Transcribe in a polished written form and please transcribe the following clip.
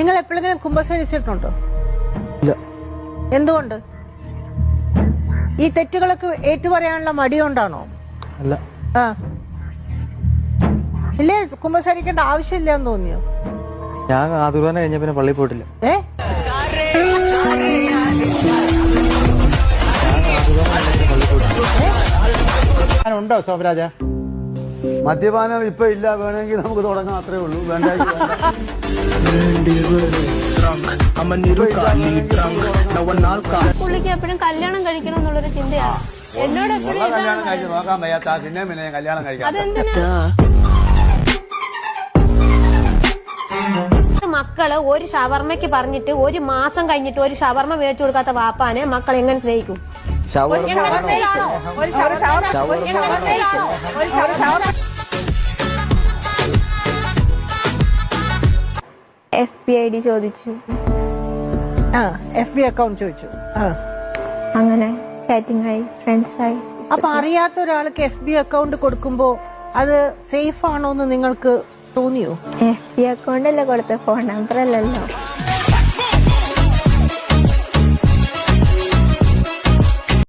നിങ്ങൾ എപ്പോഴെങ്കിലും കുമ്പസരിച്ചിട്ടുണ്ടോ? ഇല്ല. എന്തുകൊണ്ട്? ഈ തെറ്റുകളൊക്കെ ഏറ്റുപറയാനുള്ള മടികൊണ്ടാണോ? അല്ല. ആ ഇല്ലേ, കുമ്പസരിക്കേണ്ട ആവശ്യമില്ല എന്ന് തോന്നിയോ? ഞാൻ ആതുർദാനം കഴിഞ്ഞ പിന്നെ പള്ളിയിൽ പോയിട്ടില്ല. ഉണ്ടോ ശോഭരാജ? മദ്യപാനം ഇപ്പൊ ഇല്ല, വേണമെങ്കിൽ നമുക്ക് തുടങ്ങാം, അത്രേ ഉള്ളൂ. വേണ്ട പുള്ളിക്ക് എപ്പോഴും കല്യാണം കഴിക്കണം എന്നുള്ളൊരു ചിന്തയാണ്. എന്നോട് കല്യാണം കഴിച്ച് നോക്കാൻ വയ്യാത്ത പിന്നെ ഞാൻ കല്യാണം കഴിക്കാം. അതെന്തിനാ? മക്കള് ഒരു ഷവർമ്മയ്ക്ക് പറഞ്ഞിട്ട് ഒരു മാസം കഴിഞ്ഞിട്ട് ഒരു ഷവർമ്മ മേടിച്ചു കൊടുക്കാത്ത വാപ്പാനെ മക്കൾ എങ്ങനെ സ്നേഹിക്കും? FB ID ചോദിച്ചു. FB അക്കൗണ്ട് ചോദിച്ചു. അങ്ങനെ ചാറ്റിംഗ് ആയി, ഫ്രണ്ട്സ് ആയി. അപ്പൊ അറിയാത്ത ഒരാൾക്ക് FB അക്കൗണ്ട് കൊടുക്കുമ്പോ അത് സേഫ് ആണോന്ന് നിങ്ങൾക്ക് തോന്നിയോ? FB അക്കൗണ്ട് അല്ലേ കൊടുത്ത, ഫോൺ നമ്പർ അല്ലല്ലോ.